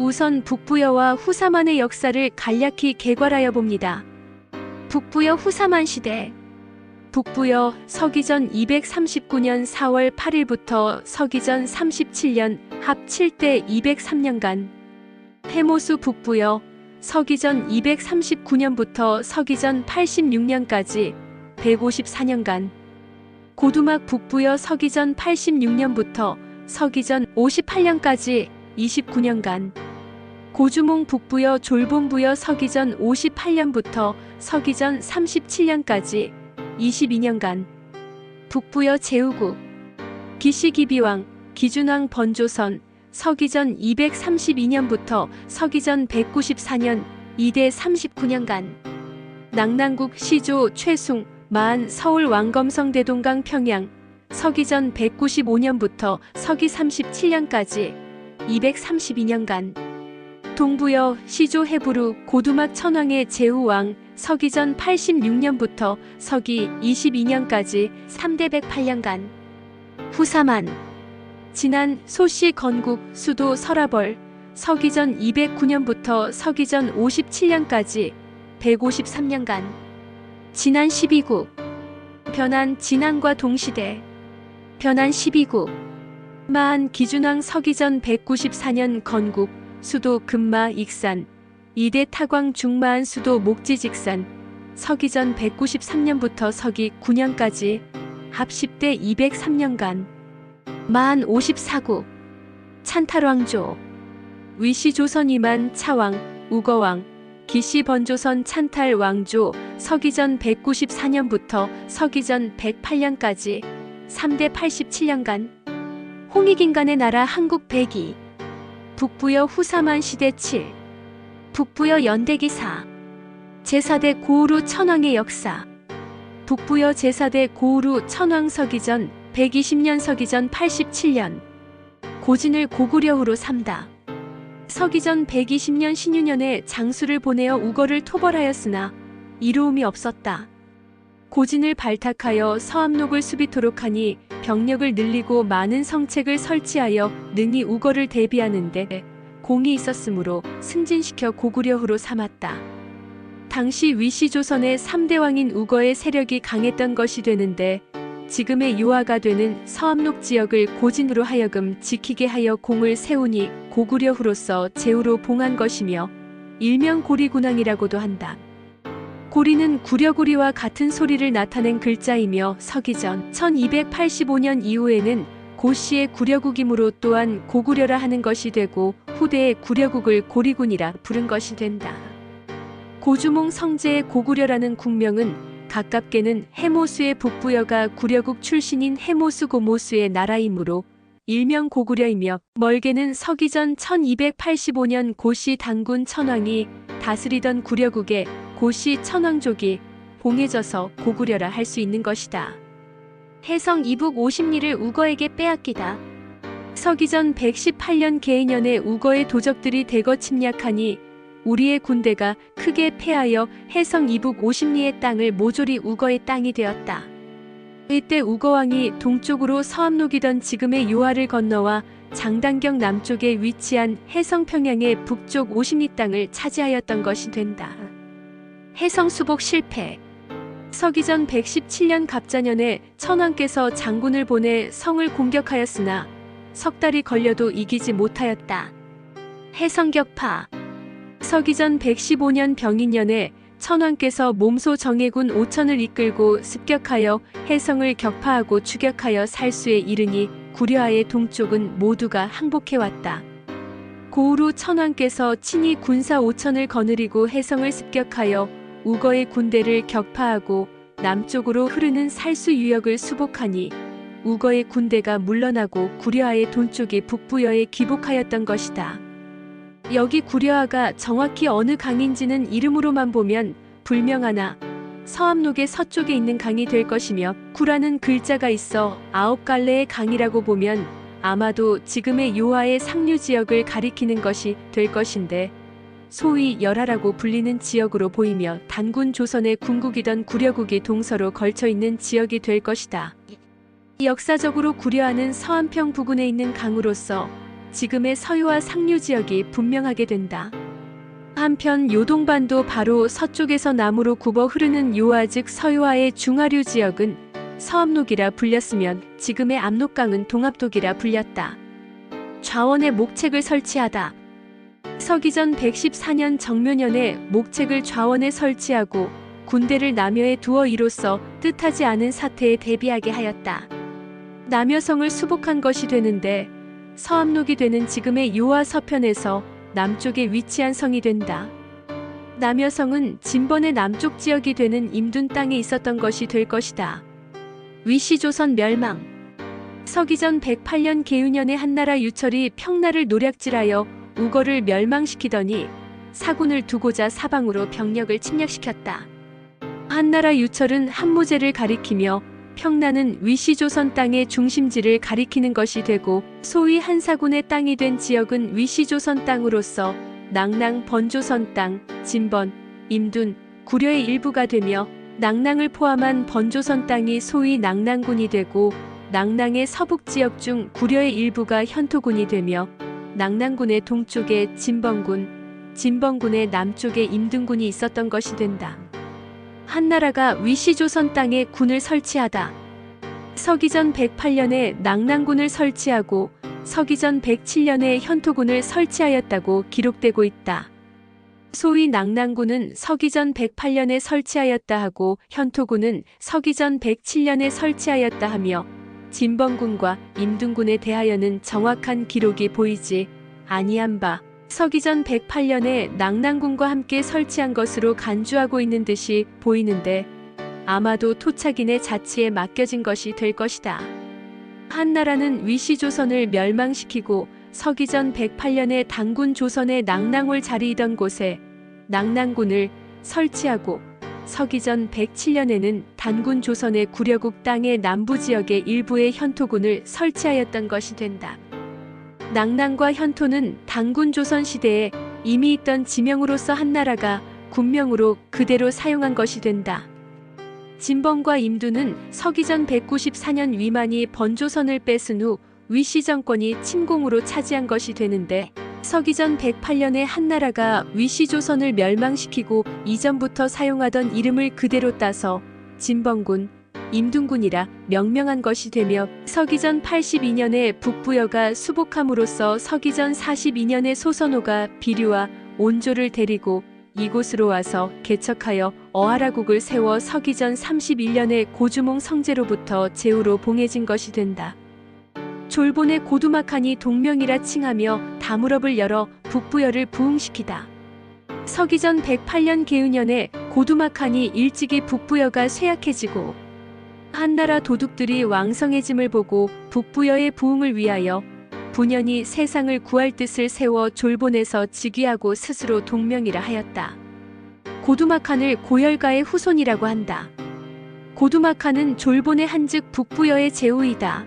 우선 북부여와 후사만의 역사를 간략히 개괄하여 봅니다. 북부여 후사만 시대. 북부여 서기전 239년 4월 8일부터 서기전 37년 합 7대 203년간. 해모수 북부여 서기전 239년부터 서기전 86년까지 154년간. 고두막 북부여 서기전 86년부터 서기전 58년까지 29년간. 고주몽 북부여 졸본부여 서기전 58년부터 서기전 37년까지 22년간. 북부여 제후국 기시기비왕 기준왕 번조선 서기전 232년부터 서기전 194년 2대 39년간. 낙랑국 시조 최숭 마한 서울 왕검성 대동강 평양 서기전 195년부터 서기 37년까지 232년간. 동부여 시조 해부루 고두막 천황의 제후왕 서기전 86년부터 서기 22년까지 3대 108년간. 후사만 진안 소시 건국 수도 설화벌 서기전 209년부터 서기전 57년까지 153년간. 진안 12국 변한 진안과 동시대. 변한 12국 마한 기준왕 서기전 194년 건국 수도 금마 익산 2대 타광 중마한 수도 목지직산 서기전 193년부터 서기 9년까지 합 10대 203년간. 마한 54국 찬탈왕조 위시조선 이만 차왕 우거왕 기시번조선 찬탈왕조 서기전 194년부터 서기전 108년까지 3대 87년간. 홍익인간의 나라 한국 백이 북부여 후사만 시대 7. 북부여 연대기사 제4대 고우루 천황의 역사. 북부여 제4대 고우루 천황 서기전 120년 서기전 87년 고진을 고구려후로 삼다. 서기전 120년 신유년에 장수를 보내어 우거를 토벌하였으나 이로움이 없었다. 고진을 발탁하여 서암록을 수비토록 하니 병력을 늘리고 많은 성책을 설치하여 능히 우거를 대비하는데 공이 있었으므로 승진시켜 고구려후로 삼았다. 당시 위시조선의 3대 왕인 우거의 세력이 강했던 것이 되는데 지금의 유화가 되는 서암록 지역을 고진으로 하여금 지키게 하여 공을 세우니 고구려후로서 제후로 봉한 것이며 일명 고리군왕이라고도 한다. 고리는 구려고리와 같은 소리를 나타낸 글자이며 서기전 1285년 이후에는 고씨의 구려국이므로 또한 고구려라 하는 것이 되고 후대의 구려국을 고리군이라 부른 것이 된다. 고주몽 성제의 고구려라는 국명은 가깝게는 해모수의 북부여가 구려국 출신인 해모수 고모수의 나라이므로 일명 고구려이며 멀게는 서기전 1285년 고씨 단군 천황이 다스리던 구려국의 고씨 천황족이 봉해져서 고구려라 할 수 있는 것이다. 해성 이북 50리를 우거에게 빼앗기다. 서기전 118년 계년에 우거의 도적들이 대거 침략하니 우리의 군대가 크게 패하여 해성 이북 50리의 땅을 모조리 우거의 땅이 되었다. 이때 우거왕이 동쪽으로 서암록이던 지금의 요하를 건너와 장단경 남쪽에 위치한 해성평양의 북쪽 50리 땅을 차지하였던 것이 된다. 해성 수복 실패. 서기전 117년 갑자년에 천황께서 장군을 보내 성을 공격하였으나 석 달이 걸려도 이기지 못하였다. 해성격파. 서기전 115년 병인년에 천황께서 몸소 정예군 5천을 이끌고 습격하여 해성을 격파하고 추격하여 살수에 이르니 구려하의 동쪽은 모두가 항복해왔다. 고우루 천황께서 친히 군사 5천을 거느리고 해성을 습격하여 우거의 군대를 격파하고 남쪽으로 흐르는 살수 유역을 수복하니 우거의 군대가 물러나고 구려하의 동쪽이 북부여에 귀복하였던 것이다. 여기 구려하가 정확히 어느 강인지는 이름으로만 보면 불명하나 서암록의 서쪽에 있는 강이 될 것이며 구라는 글자가 있어 9갈래의 강이라고 보면 아마도 지금의 요하의 상류 지역을 가리키는 것이 될 것인데 소위 열하라고 불리는 지역으로 보이며 단군 조선의 궁국이던 구려국이 동서로 걸쳐 있는 지역이 될 것이다. 역사적으로 구려하는 서안평 부근에 있는 강으로서 지금의 서유와 상류 지역이 분명하게 된다. 한편 요동반도 바로 서쪽에서 남으로 굽어 흐르는 요하 즉 서유화의 중하류 지역은 서압록이라 불렸으면 지금의 압록강은 동압독이라 불렸다. 좌원에 목책을 설치하다. 서기전 114년 정묘년에 목책을 좌원에 설치하고 군대를 남여에 두어 이로써 뜻하지 않은 사태에 대비하게 하였다. 남여성을 수복한 것이 되는데 서압록이 되는 지금의 요하 서편에서 남쪽에 위치한 성이 된다. 남여성은 진번의 남쪽 지역이 되는 임둔 땅에 있었던 것이 될 것이다. 위시조선 멸망. 서기전 108년 계유년에 한나라 유철이 평나를 노략질하여 우거를 멸망시키더니 사군을 두고자 사방으로 병력을 침략시켰다. 한나라 유철은 한무제를 가리키며 평나는 위시조선 땅의 중심지를 가리키는 것이 되고 소위 한사군의 땅이 된 지역은 위시조선 땅으로서 낭낭 번조선 땅, 진번, 임둔, 구려의 일부가 되며 낭낭을 포함한 번조선 땅이 소위 낭낭군이 되고 낭낭의 서북지역 중 구려의 일부가 현토군이 되며 낭낭군의 동쪽에 진번군, 진번군의 남쪽에 임둔군이 있었던 것이 된다. 한나라가 위시조선 땅에 군을 설치하다. 서기전 108년에 낭낭군을 설치하고 서기전 107년에 현토군을 설치하였다고 기록되고 있다. 소위 낭낭군은 서기전 108년에 설치하였다 하고 현토군은 서기전 107년에 설치하였다 하며 진번군과 임둔군에 대하여는 정확한 기록이 보이지 아니한 바 서기전 108년에 낭낭군과 함께 설치한 것으로 간주하고 있는 듯이 보이는데 아마도 토착인의 자치에 맡겨진 것이 될 것이다. 한나라는 위시조선을 멸망시키고 서기전 108년에 당군 조선의 낭낭홀 자리이던 곳에 낭낭군을 설치하고 서기전 107년에는 단군 조선의 구려국 땅의 남부지역의 일부의 현토군을 설치하였던 것이 된다. 낭낭과 현토는 당군 조선 시대에 이미 있던 지명으로서 한나라가 군명으로 그대로 사용한 것이 된다. 진번과 임두는 서기전 194년 위만이 번조선을 뺏은 후 위시 정권이 침공으로 차지한 것이 되는데 서기전 108년에 한나라가 위시조선을 멸망시키고 이전부터 사용하던 이름을 그대로 따서 진번군, 임둔군이라 명명한 것이 되며 서기전 82년에 북부여가 수복함으로써 서기전 42년에 소선호가 비류와 온조를 데리고 이곳으로 와서 개척하여 어하라국을 세워 서기전 31년에 고주몽 성제로부터 제후로 봉해진 것이 된다. 졸본의 고두막한이 동명이라 칭하며 다물업을 열어 북부여를 부흥시키다. 서기전 108년 계유년에 고두막한이 일찍이 북부여가 쇠약해지고 한나라 도둑들이 왕성해짐을 보고 북부여의 부흥을 위하여 분연히 세상을 구할 뜻을 세워 졸본에서 즉위하고 스스로 동명이라 하였다. 고두막한을 고열가의 후손이라고 한다. 고두막한은 졸본의 한즉 북부여의 제후이다.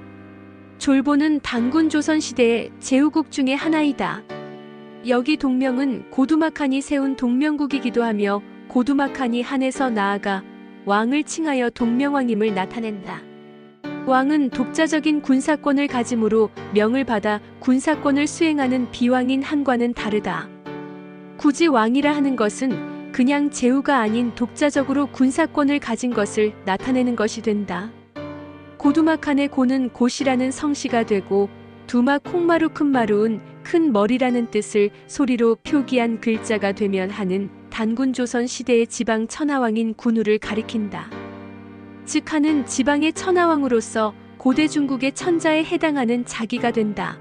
졸본은 단군 조선 시대의 제후국 중의 하나이다. 여기 동명은 고두막한이 세운 동명국이기도 하며 고두막한이 한에서 나아가 왕을 칭하여 동명왕임을 나타낸다. 왕은 독자적인 군사권을 가짐으로 명을 받아 군사권을 수행하는 비왕인 한과는 다르다. 굳이 왕이라 하는 것은 그냥 제후가 아닌 독자적으로 군사권을 가진 것을 나타내는 것이 된다. 고두막한의 고는 곧이라는 성씨가 되고 두막 콩마루 큰마루은 큰 머리라는 뜻을 소리로 표기한 글자가 되면 하는 단군 조선 시대의 지방 천하왕인 군우를 가리킨다. 즉 하는 지방의 천하왕으로서 고대 중국의 천자에 해당하는 자기가 된다.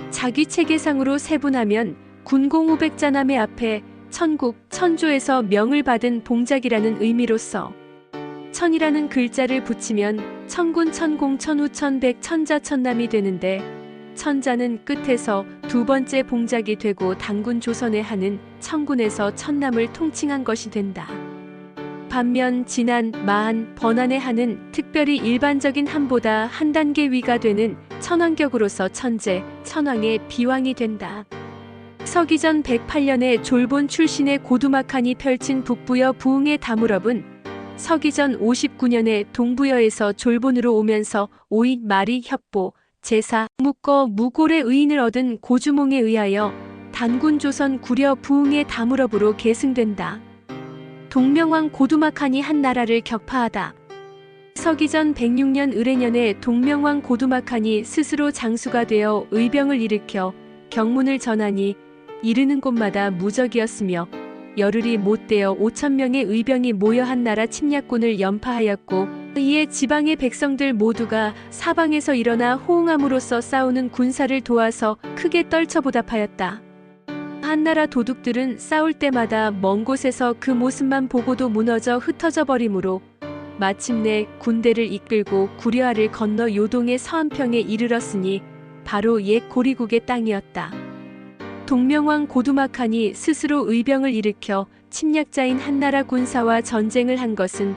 자기 체계상으로 세분하면 군공우백자남의 앞에 천국, 천조에서 명을 받은 봉작이라는 의미로서 천이라는 글자를 붙이면 천군, 천공, 천우, 천백, 천자, 천남이 되는데 천자는 끝에서 두 번째 봉작이 되고 단군 조선에 하는 천군에서 천남을 통칭한 것이 된다. 반면 진한, 마한, 번안에 하는 특별히 일반적인 한보다 한 단계 위가 되는 천왕격으로서 천재, 천왕의 비왕이 된다. 서기전 108년에 졸본 출신의 고두막한이 펼친 북부여 부흥의 다물업은 서기전 59년에 동부여에서 졸본으로 오면서 오이, 마리, 협보, 제사, 묵거 무골의 의인을 얻은 고주몽에 의하여 단군 조선 구려 부흥의 다무럽으로 계승된다. 동명왕 고두막한이 한 나라를 격파하다. 서기전 106년 을해년에 동명왕 고두막한이 스스로 장수가 되어 의병을 일으켜 경문을 전하니 이르는 곳마다 무적이었으며 열흘이 못되어 5,000명의 의병이 모여 한 나라 침략군을 연파하였고 이에 지방의 백성들 모두가 사방에서 일어나 호응함으로써 싸우는 군사를 도와서 크게 떨쳐보답하였다. 한나라 도둑들은 싸울 때마다 먼 곳에서 그 모습만 보고도 무너져 흩어져 버리므로 마침내 군대를 이끌고 구려아를 건너 요동의 서안평에 이르렀으니 바로 옛 고리국의 땅이었다. 동명왕 고두막한이 스스로 의병을 일으켜 침략자인 한나라 군사와 전쟁을 한 것은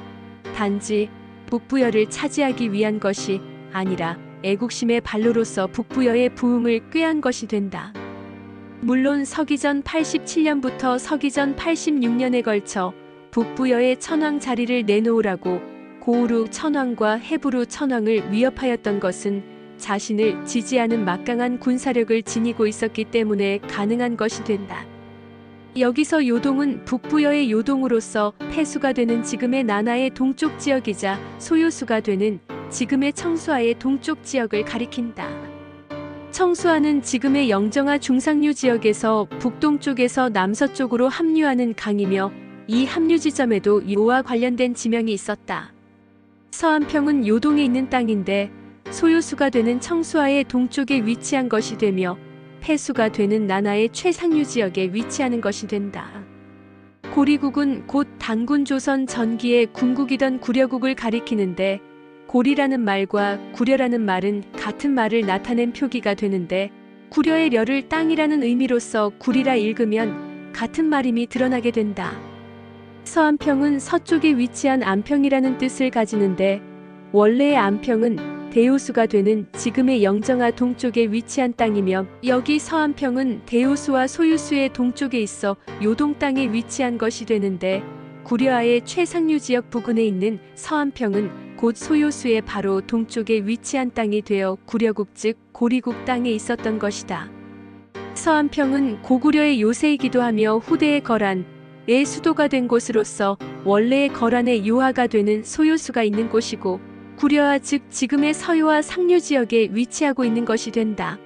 단지 북부여를 차지하기 위한 것이 아니라 애국심의 발로로서 북부여의 부흥을 꾀한 것이 된다. 물론 서기전 87년부터 서기전 86년에 걸쳐 북부여의 천황 자리를 내놓으라고 고우루 천황과 헤부루 천황을 위협하였던 것은 자신을 지지하는 막강한 군사력을 지니고 있었기 때문에 가능한 것이 된다. 여기서 요동은 북부여의 요동으로서 폐수가 되는 지금의 나나의 동쪽 지역이자 소요수가 되는 지금의 청수아의 동쪽 지역을 가리킨다. 청수아는 지금의 영정아 중상류 지역에서 북동쪽에서 남서쪽으로 합류하는 강이며 이 합류 지점에도 요와 관련된 지명이 있었다. 서안평은 요동에 있는 땅인데 소요수가 되는 청수아의 동쪽에 위치한 것이 되며 폐수가 되는 나나의 최상류 지역에 위치하는 것이 된다. 고리국은 곧 단군 조선 전기의 군국이던 구려국을 가리키는데 고리라는 말과 구려라는 말은 같은 말을 나타낸 표기가 되는데 구려의 려를 땅이라는 의미로서 구리라 읽으면 같은 말임이 드러나게 된다. 서안평은 서쪽에 위치한 안평이라는 뜻을 가지는데 원래의 안평은 대요수가 되는 지금의 영정아 동쪽에 위치한 땅이며 여기 서안평은 대요수와 소유수의 동쪽에 있어 요동 땅에 위치한 것이 되는데 구려아의 최상류 지역 부근에 있는 서안평은 곧 소요수의 바로 동쪽에 위치한 땅이 되어 구려국 즉 고리국 땅에 있었던 것이다. 서안평은 고구려의 요새이기도 하며 후대의 거란의 수도가 된 곳으로서 원래의 거란의 요하가 되는 소요수가 있는 곳이고 구려아 즉 지금의 서요와 상류 지역에 위치하고 있는 것이 된다.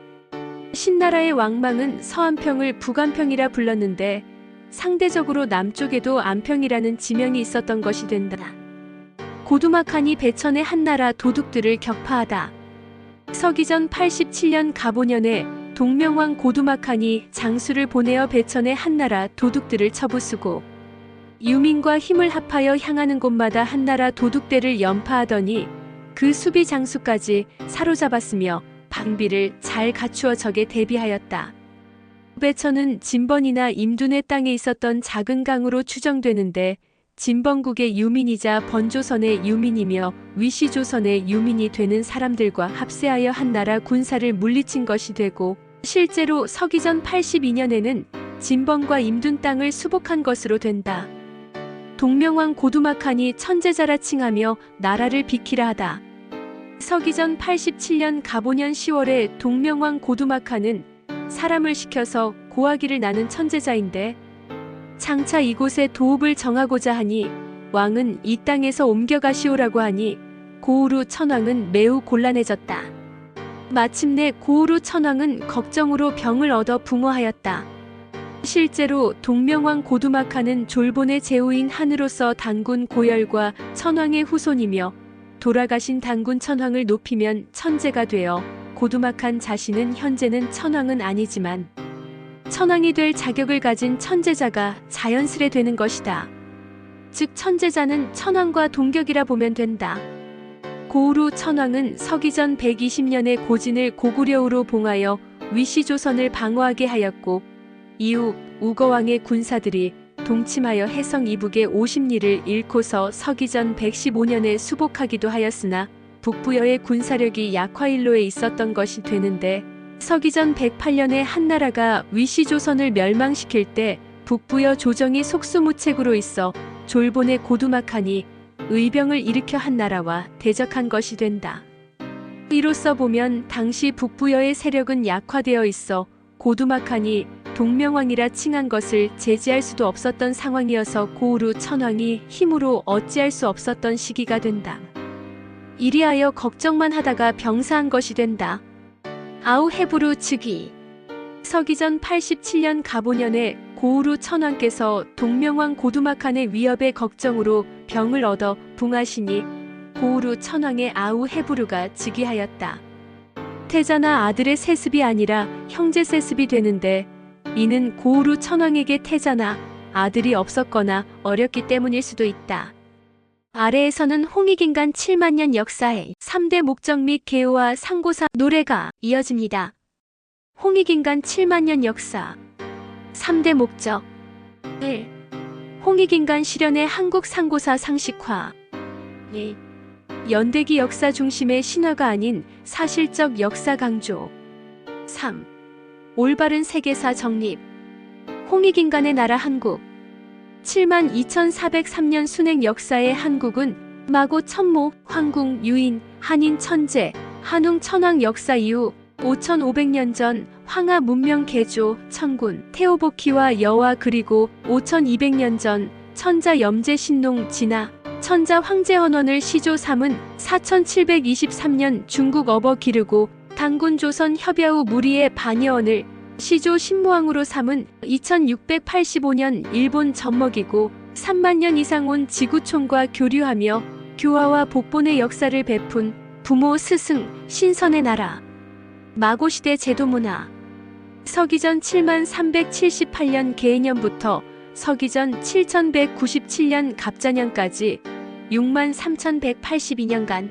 신나라의 왕망은 서안평을 북안평이라 불렀는데 상대적으로 남쪽에도 안평이라는 지명이 있었던 것이 된다. 고두막한이 배천의 한나라 도둑들을 격파하다. 서기전 87년 갑오년에 동명왕 고두막한이 장수를 보내어 배천의 한나라 도둑들을 쳐부수고 유민과 힘을 합하여 향하는 곳마다 한나라 도둑대를 연파하더니 그 수비 장수까지 사로잡았으며 방비를 잘 갖추어 적에 대비하였다. 배천은 진번이나 임둔의 땅에 있었던 작은 강으로 추정되는데 진번국의 유민이자 번조선의 유민이며 위시조선의 유민이 되는 사람들과 합세하여 한나라 군사를 물리친 것이 되고 실제로 서기전 82년에는 진번과 임둔 땅을 수복한 것으로 된다. 동명왕 고두막한이 천재자라 칭하며 나라를 비키라 하다. 서기전 87년 갑오년 10월에 동명왕 고두막한은 사람을 시켜서 고하기를 나는 천재자인데 장차 이곳에 도읍을 정하고자 하니 왕은 이 땅에서 옮겨가시오라고 하니 고우루 천왕은 매우 곤란해졌다. 마침내 고우루 천왕은 걱정으로 병을 얻어 붕어하였다. 실제로 동명왕 고두막한은 졸본의 제후인 한으로서 단군 고열과 천황의 후손이며 돌아가신 단군 천황을 높이면 천재가 되어 고두막한 자신은 현재는 천황은 아니지만 천황이 될 자격을 가진 천재자가 자연스레 되는 것이다. 즉 천재자는 천황과 동격이라 보면 된다. 고우루 천황은 서기전 120년에 고진을 고구려우로 봉하여 위시조선을 방어하게 하였고 이후 우거왕의 군사들이 동침하여 해성 이북의 50리를 잃고서 서기전 115년에 수복하기도 하였으나 북부여의 군사력이 약화일로에 있었던 것이 되는데 서기전 108년에 한나라가 위시조선을 멸망시킬 때 북부여 조정이 속수무책으로 있어 졸본의 고두막한이 의병을 일으켜 한나라와 대적한 것이 된다. 이로써 보면 당시 북부여의 세력은 약화되어 있어 고두막한이 동명왕이라 칭한 것을 제지할 수도 없었던 상황이어서 고우루 천왕이 힘으로 어찌할 수 없었던 시기가 된다. 이리하여 걱정만 하다가 병사한 것이 된다. 아우 헤브루 즉위. 서기전 87년 가보년에 고우루 천왕께서 동명왕 고두막한의 위협의 걱정으로 병을 얻어 붕하시니 고우루 천왕의 아우 헤브루가 즉위하였다. 태자나 아들의 세습이 아니라 형제 세습이 되는데 이는 고우루 천왕에게 태자나 아들이 없었거나 어렸기 때문일 수도 있다. 아래에서는 홍익인간 7만년 역사의 3대 목적 및 개요와 상고사 노래가 이어집니다. 홍익인간 7만년 역사 3대 목적 1. 홍익인간 실현의 한국 상고사 상식화 2. 연대기 역사 중심의 신화가 아닌 사실적 역사 강조 3. 올바른 세계사 정립 홍익인간의 나라 한국 72,403년 순행 역사의 한국은 마고 천모, 황궁, 유인, 한인 천재, 한웅 천왕 역사 이후 5,500년 전 황하 문명 개조, 천군, 태오보키와 여와 그리고 5,200년 전 천자 염제 신농 진화, 천자 황제 헌원을 시조 삼은 4,723년 중국 어버 기르고 당군 조선 협야후 무리의 반여원을 시조 신무왕으로 삼은 2685년 일본 젖먹이고 3만 년 이상 온 지구촌과 교류하며 교화와 복본의 역사를 베푼 부모 스승 신선의 나라 마고시대 제도문화 서기전 7378년 개해년부터 서기전 7197년 갑자년까지 63,182년간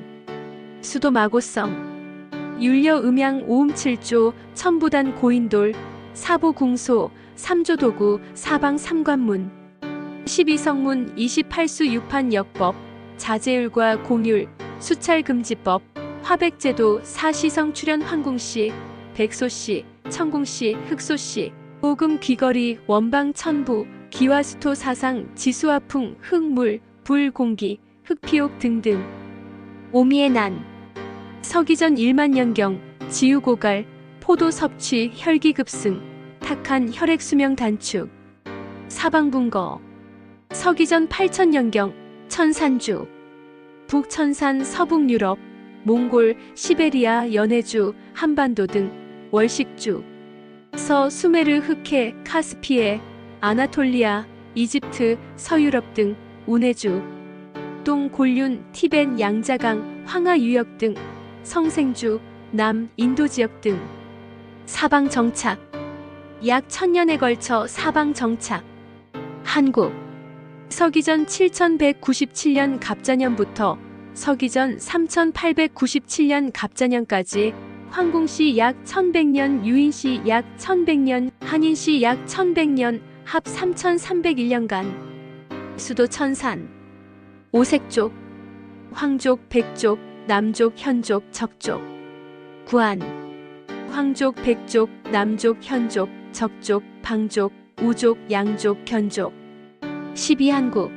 수도 마고성 율려 음양 오음 7조 천부단 고인돌 사보궁소 삼조도구 사방 삼관문 12성문 28수 유판 역법 자제율과 공율 수찰금지법 화백제도 사시성 출현 황궁시 백소시 천궁시 흑소시 오금 귀거리 원방 천부 기와수토 사상 지수화풍 흙물 불 공기 흑피옥 등등 오미의 난 서기전 1만년경 지우고갈 포도 섭취 혈기급승 탁한 혈액 수명 단축 사방분거 서기전 8천년경 천산주 북천산 서북유럽 몽골 시베리아 연해주 한반도 등 월식주 서 수메르 흑해 카스피해 아나톨리아 이집트 서유럽 등 운해주 동 곤륜 티벳 양자강 황하 유역 등 성생주, 남, 인도 지역 등 사방 정착 약 1000년에 걸쳐 사방 정착 한국 서기전 7197년 갑자년부터 서기전 3897년 갑자년까지 황궁시 약 1100년 유인시 약 1100년 한인시 약 1100년 합 3301년간 수도 천산 오색족 황족 백족 남족, 현족, 적족 구안 황족, 백족, 남족, 현족, 적족, 방족, 우족, 양족, 견족 12한국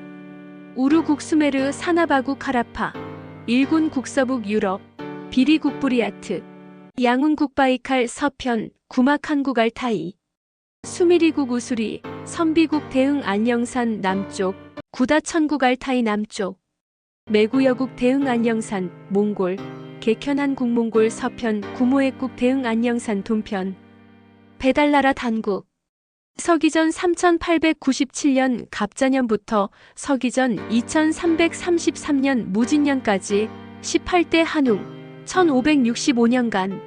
우루국 수메르 사나바국 카라파 일군 국서북 유럽 비리국 부리아트 양운국 바이칼 서편 구막 한국 알타이 수미리국 우수리 선비국 대흥 안녕산 남쪽 구다천국 알타이 남쪽 매구여국 대흥 안녕산 몽골 개현한 국몽골 서편 구모액국 대흥 안녕산 동편 배달나라 단국 서기전 3897년 갑자년부터 서기전 2333년 무진년까지 18대 한웅 1565년간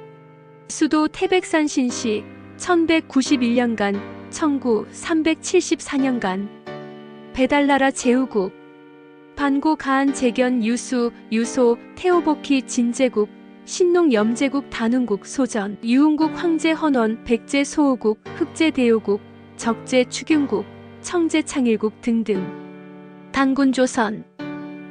수도 태백산 신시 1191년간 청구 374년간 배달나라 제후국 반고 가한 재견 유수 유소 태오보키 진제국 신농 염제국 단흥국 소전 유흥국 황제 헌원 백제 소호국 흑제 대호국 적제 추균국 청제 창일국 등등 단군 조선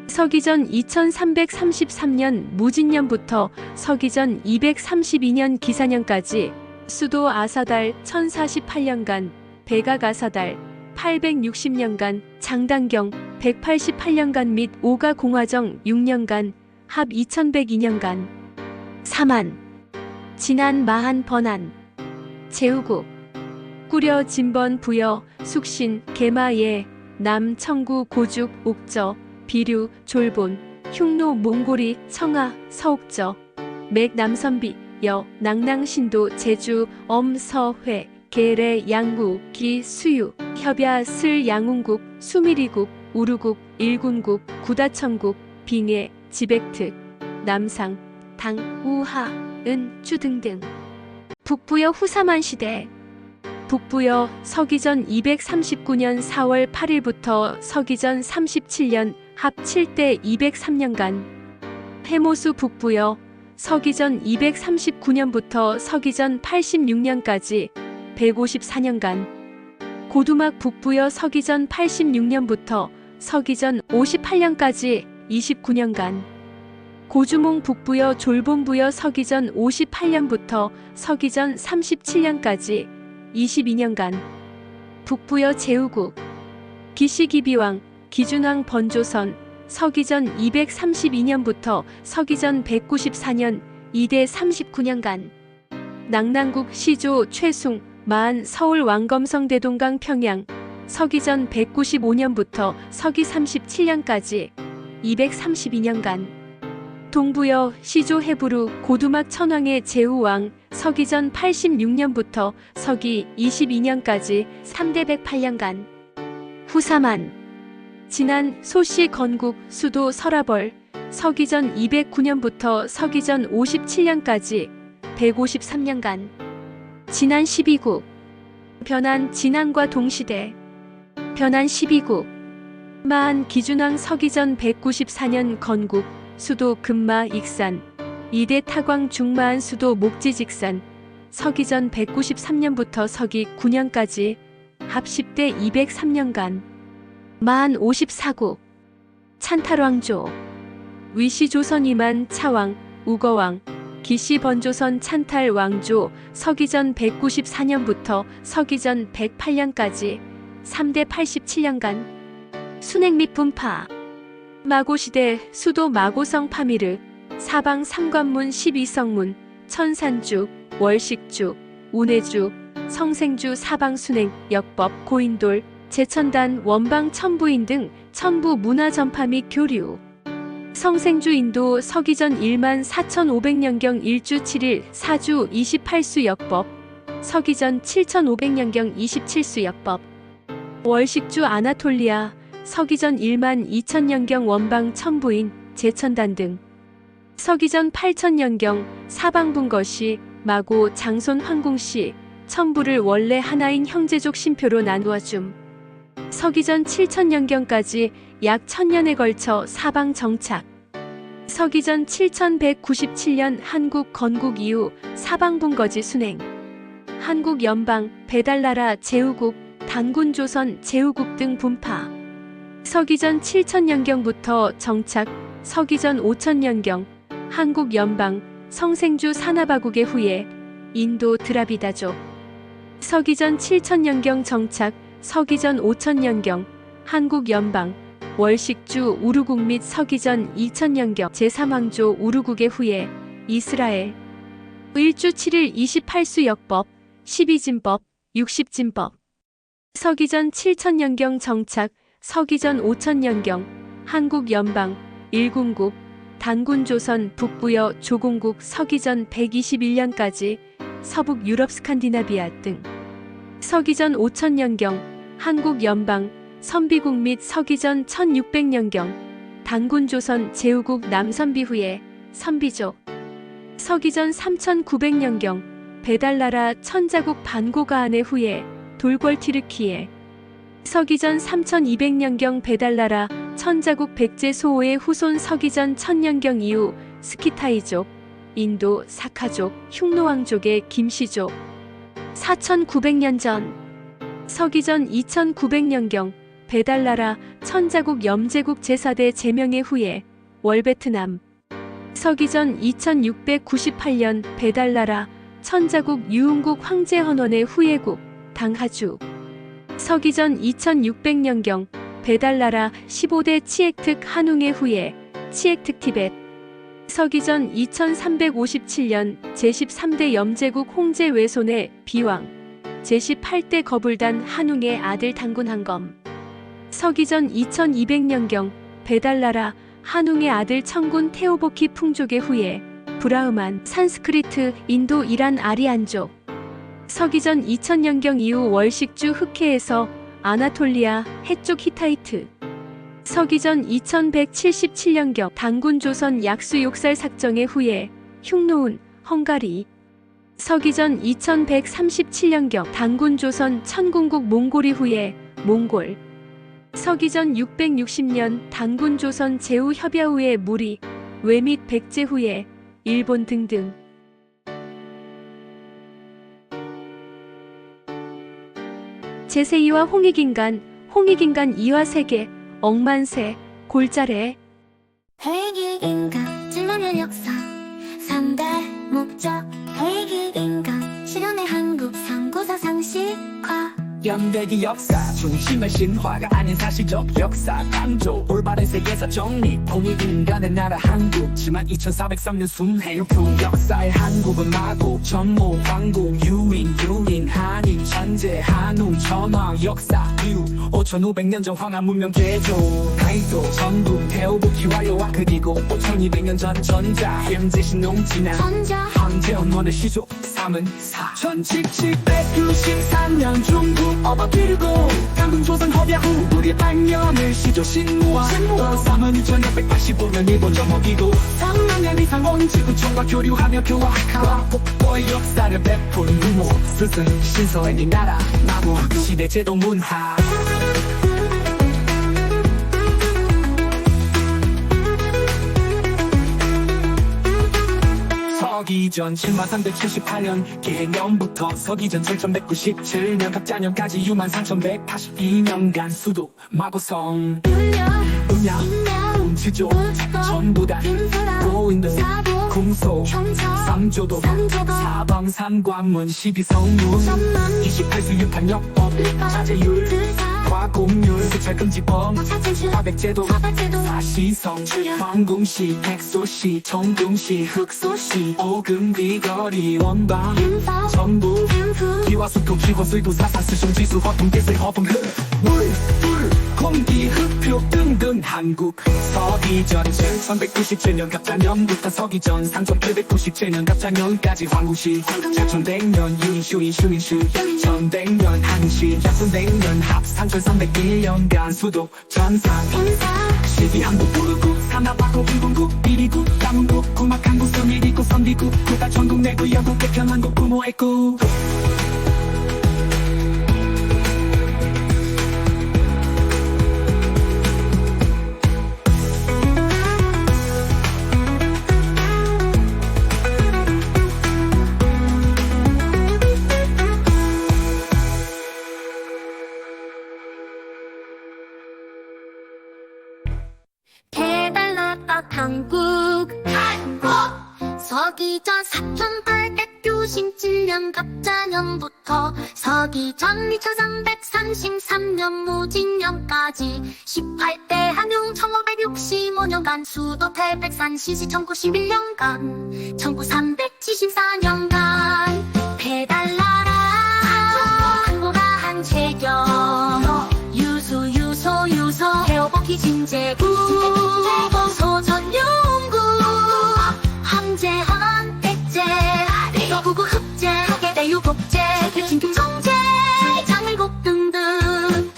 서기전 2333년 무진년부터 서기전 232년 기사년까지 수도 아사달 1048년간 백악 아사달 860년간 장단경 188년간 및 오가 공화정 6년간 합 2102년간 사만, 진안 마한 번안, 제후국, 꾸려 진번 부여, 숙신, 개마예, 남 청구 고죽, 옥저, 비류, 졸본, 흉노 몽골이, 청하, 서옥저, 맥 남선비, 여, 낭낭신도, 제주, 엄, 서회, 계래, 양구, 기, 수유, 협야, 슬, 양운국, 수미리국, 우루국, 일군국, 구다천국, 빙해, 지백특, 남상, 당, 우하, 은, 주 등등. 북부여 후사만 시대. 북부여 서기전 239년 4월 8일부터 서기전 37년 합 7대 203년간. 해모수 북부여 서기전 239년부터 서기전 86년까지 154년간. 고두막 북부여 서기전 86년부터 서기전 58년까지 29년간. 고주몽 북부여 졸본부여 서기전 58년부터 서기전 37년까지 22년간. 북부여 제후국, 기시기비왕, 기준왕 번조선, 서기전 232년부터 서기전 194년 2대 39년간. 낭낭국 시조 최숭, 마한 서울 왕검성 대동강 평양, 서기전 195년부터 서기 37년까지 232년간. 동부여 시조 해부루 고두막 천황의 제후왕, 서기전 86년부터 서기 22년까지 3대 108년간. 후사만, 진안 소시 건국 수도 설아벌, 서기전 209년부터 서기전 57년까지 153년간. 진안 12국, 변한 진안과 동시대. 변한 12국, 마한 기준왕 서기전 194년 건국, 수도 금마 익산, 이대 타광 중마한 수도 목지직산, 서기전 193년부터 서기 9년까지 합 10대 203년간. 마한 54국, 찬탈왕조, 위시조선 이만 차왕, 우거왕, 기시번조선 찬탈왕조, 서기전 194년부터 서기전 108년까지 3대 87년간. 순행 및 분파. 마고시대 수도 마고성 파미르, 사방 삼관문 12성문, 천산죽, 월식죽, 운해죽, 성생주 사방순행, 역법, 고인돌, 제천단, 원방 천부인 등 천부 문화 전파 및 교류. 성생주 인도 서기전 1만 4,500년경 1주 7일 4주 28수 역법, 서기전 7,500년경 27수 역법. 월식주 아나톨리아, 서기전 1만 2천년경 원방 천부인 제천단 등. 서기전 8천년경 사방분거시, 마고 장손 황궁시, 천부를 원래 하나인 형제족 신표로 나누어 줌. 서기전 7천년경까지 약 1000년에 걸쳐 사방 정착. 서기전 7197년 한국 건국 이후 사방분거지 순행. 한국 연방, 배달나라 제후국, 단군조선 제후국 등 분파. 서기전 7000년경부터 정착, 서기전 5000년경, 한국 연방, 성생주 사나바국의 후예, 인도 드라비다족. 서기전 7000년경 정착, 서기전 5000년경, 한국 연방, 월식주 우루국 및 서기전 2000년경 제3왕조 우루국의 후예, 이스라엘. 1주 7일 28수 역법, 12진법, 60진법. 서기전 7000년경 정착, 서기전 5000년경, 한국 연방, 일군국, 단군조선 북부여 조공국 서기전 121년까지 서북 유럽 스칸디나비아 등. 서기전 5000년경, 한국 연방, 선비국 및 서기전 1600년경, 단군조선 제후국 남선비 후에 선비족. 서기전 3900년경, 배달나라 천자국 반고가안의 후에 돌궐튀르키예. 서기전 3200년경 배달나라 천자국 백제소호의 후손 서기전 1000년경 이후 스키타이족, 인도 사카족, 흉노왕족의 김씨족. 4900년 전, 서기전 2900년경, 배달나라 천자국 염제국 제4대 제명의 후예, 월베트남. 서기전 2698년 배달나라 천자국 유흥국 황제헌원의 후예국, 당하주. 서기전 2600년경, 배달나라 15대 치액특 한웅의 후예, 치액특 티벳. 서기전 2357년 제13대 염제국 홍제 외손의 비왕, 제18대 거불단 한웅의 아들 단군 한검. 서기전 2200년경 베달라라 한웅의 아들 청군 테오보키 풍족의 후예 브라흐만, 산스크리트, 인도 이란 아리안족. 서기전 2000년경 이후 월식주 흑해에서 아나톨리아, 해쪽 히타이트. 서기전 2177년경 단군 조선 약수 욕살 삭정의 후예 흉노운, 헝가리. 서기전 2137년경 단군 조선 천궁국 몽골이 후예 몽골. 서기전 660년 단군 조선 제후 협야 후에 무리, 외 및 백제 후에 일본 등등. 제세이와 홍익인간, 홍익인간 이화 세계, 억만세, 골자래. 회기인간, 진로의 역사, 3대 목적, 회기인간, 실현의 한국 상고사 상식화. 연대기 역사 중심의 신화가 아닌 사실적 역사 강조 올바른 세계사 정리 홍익인간의 나라 한국 지만 2403년 순회일품 역사의 한국은 마국 전모 광국 유인 한인 천재 한웅 천황 역사 이후 5500년 전 황하 문명 개조 가이도 전국 태오부키 완료와 그리고 5200년 전 전자 현재 신농진화 황제 언원의 시조 3은 4 1793년 중국 어버티르고 강군 조선 협야 후 우리의 발명을 시조 신무화 또 3은 2685년 일본 점먹이고 3년 이상 온 지구촌과 교류하며 교화하와 복고의 역사를 베푸는 무모 스승 신서의 이 나라 나무 시대 제도 문화. 서기전 7378년 개년부터 서기전 7197년 갑자년까지 63,182년간 수도 마고성 음양 지조 전부 다 고인도 궁소 삼조도 사방 삼관문 12성문 28수 육탄역법 자제율 과공률 수찰금지법 화백제도 사시성 황궁시 백소시 정궁시 흑소시 오금비거리 원방 전부 기와수토 기호수도 사사수송지수 허통기술 허풍흑 물 공기 흑표 등등 한국 서기전 1197년 갑자년부터 서기전 상종 897년 갑자년까지 황구시 제천백년 유인슈 전백년 한시 약순백년 합산 1301년간 수도 전상 시기 한국 부르국 산하바고 일본국 이리국 남문국 구막한국 서미리국 선비국 국가 전국 내구 영국 대평한국 부모했국. 배달나라 한국 서기전 4897년 갑자년부터 서기전 2333년 무진년까지 18대 한웅 1565년간 수도 태백산 시시 1091년간 1974년간 배달나라 한국아 한채경 유소 태오보키 진제국 소전용국 황제한 백제 여구구 흑제 대유복제 진경 성제 장일국 등등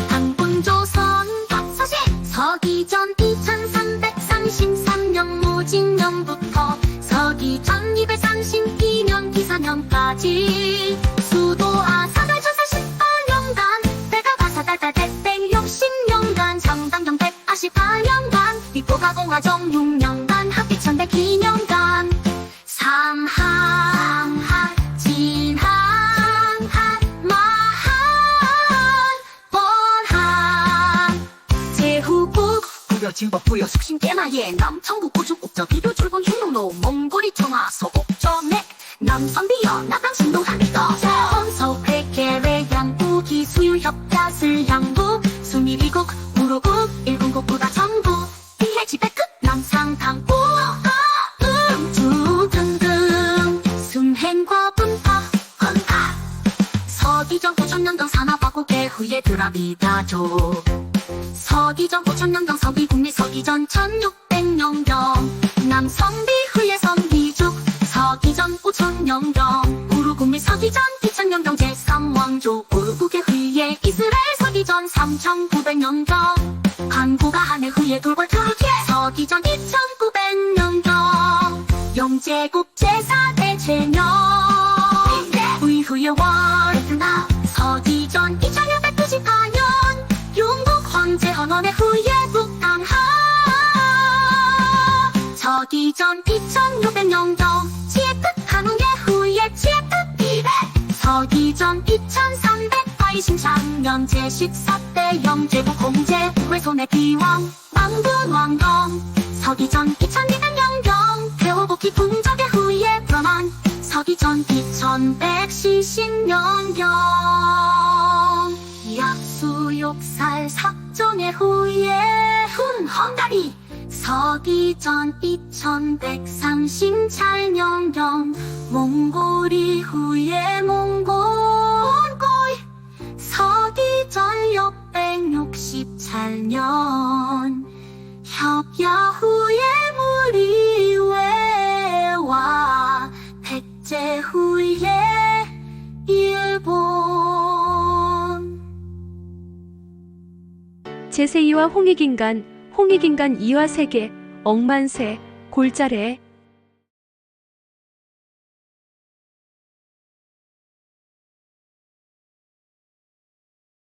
단군조선 박서시 서기전 2333년 무진년부터 서기전 232년 기사년까지 수도 아사달 1048년간 대가 가사달달 대땡 60년간 상당경 188년간 미포가 공화정 6년간 합기 1102년간 삼항한 진항한 마한 번한 제후국 부여 진법 부여 숙신 깨나예 남천국 우주국적 비교 출근 흉농로 몽골이 청하 서곡점액 남선비여 나강 신동하미더 세원서 회계외양 우기 수유협야슬 양국 수미리국 우루국 일본국 부가 전부 이해지배끝 남상당국 5천년경 산업화국의 후예 드라비다조 서기전 5천년경 서기국리 서기전 1600년경 남성비 후예 성기죽 서기전 5천년경 우루국리 서기전 2000년경 제3왕조 우루국의 후예 이스라엘 서기전 3900년경 한국아 한해 후예 돌궐 트루키에 서기전 2900년경 영제국 제4대 제명 후예 월 베트남 서기전 2694년 영국 황제 헌원의 후예 북한하 서기전 2600년경 지에특 한웅의 후예 지에특 200 서기전 2383년 제14대 영제국 공제 외손의 비왕 망군왕경 서기전 2200년경 태호복희 풍적의 후예 브라만 서기전 2170년경 약수욕살 삭정의 후예 훈헝가리 서기전 2130찰년경 몽골이 후예 몽골고이 서기전 660찰년 협야 후예 무리외와 백제 후예 일본 제세2와 홍익인간, 홍익인간 2와 세계, 억만세, 골자래,